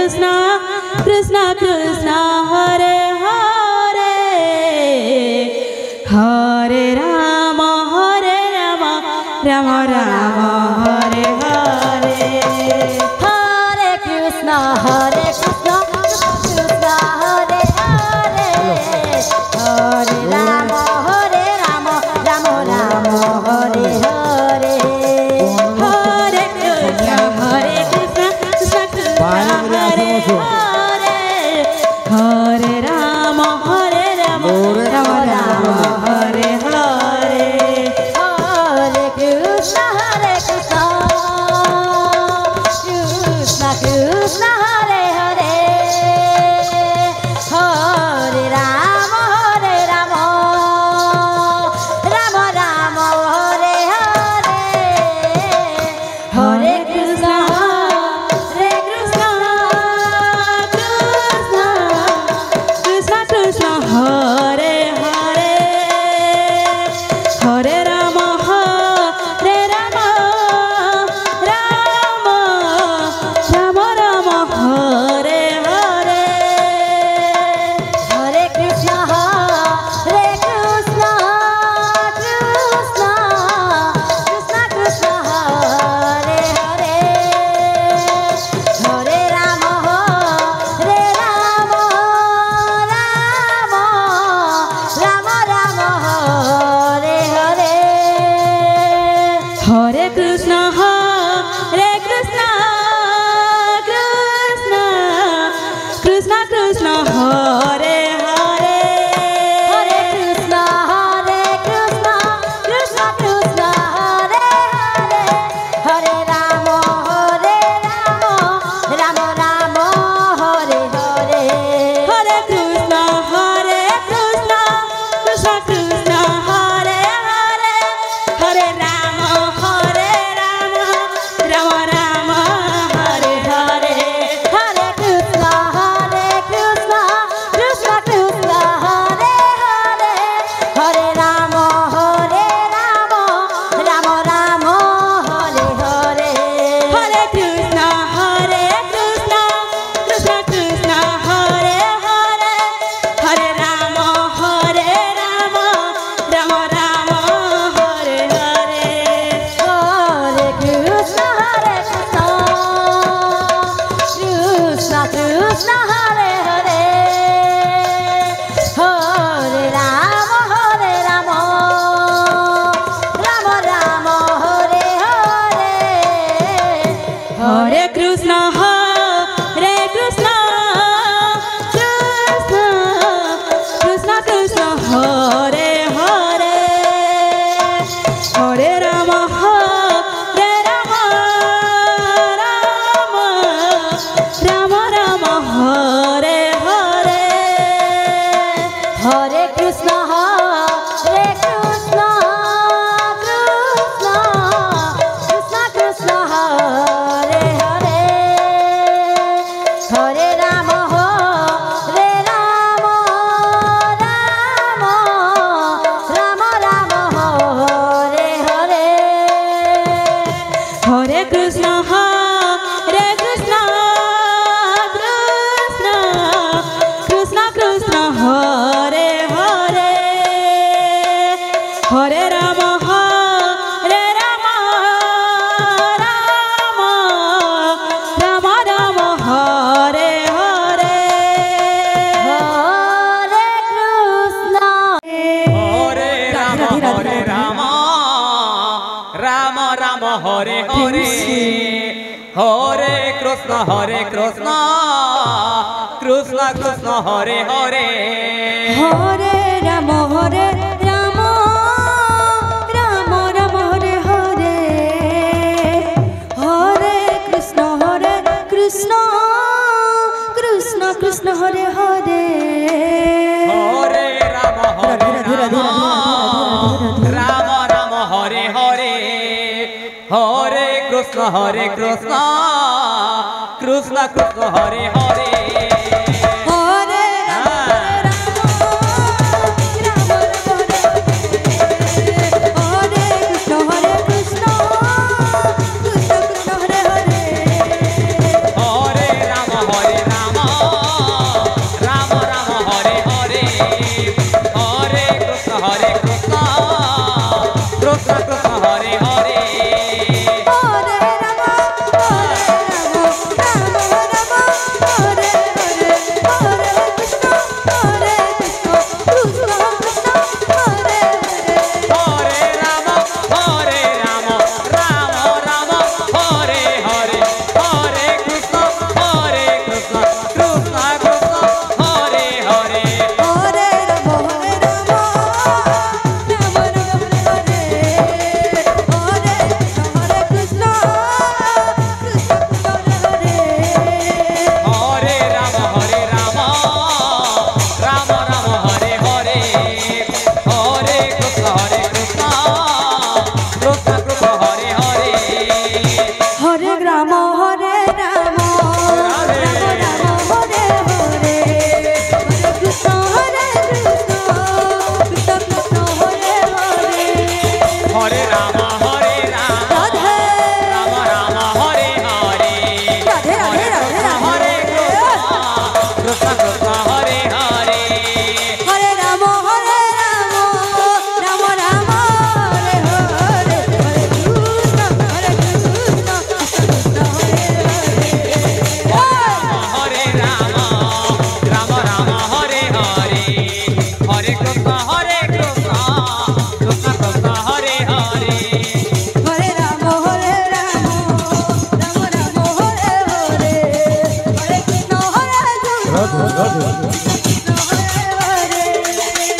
Krishna Krishna Hare Hare Hare Rama Rama Rama Hare Hare Hare Krishna Krishna Hare Hare Hare Rama Rama Rama Hare Hare Hare Krishna Krishna Krishna Hare Hare Hare Rama Rama Rama Hare Hare Hare Krishna Krishna Krishna Hare Hare Hare Rama Rama Rama Hare Hare Hare Krishna Krishna Krishna Krishna Hare Hare Hare Rama Rama Rama Rama Hare Hare Hare Krishna Krishna Krishna Hare Hare Hare Rama Rama Rama Hare Hare Hare Krishna Krishna Krishna Krishna Hare Hare Hare Krishna Krishna Krishna Hare Hare Hare Rama Rama Hare Hare Hare Krishna Krishna Krishna Hare Hare Hare Rama Rama Rama Hare Hare Hare Krishna Krishna Krishna Hare Hare Hare Rama Rama Hare Hare Hare Krishna Krishna Krishna Hare Hare Hare Rama Rama Hare Hare Hare Krishna Krishna Krishna Hare Hare Hare Rama Rama Hare Hare Hare Krishna Krishna Krishna Krishna Hare Hare Hare Rama Rama Rama Hare Hare Hare Krishna Krishna Krishna Hare Hare Hare Rama Rama Hare Hare Hare Krishna Krishna Krishna Hare Hare Hare Rama Rama Rama Hare Hare Hare Krishna Hare Rama Rama Rama Hare Hare Hare Krishna Krishna Krishna Hare Hare Hare Rama Rama Rama Hare Hare Hare Krishna Krishna Krishna Hare Hare Hare Rama Rama Hare Hare Hare Krishna Krishna Hare Hare Hare Hare Rama Hare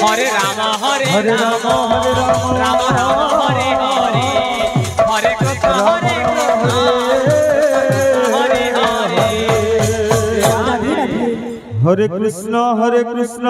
Hare Ram Hare Ram Ram Ram Hare Hare Hare Krishna Hare Krishna Hare Hare Hare Krishna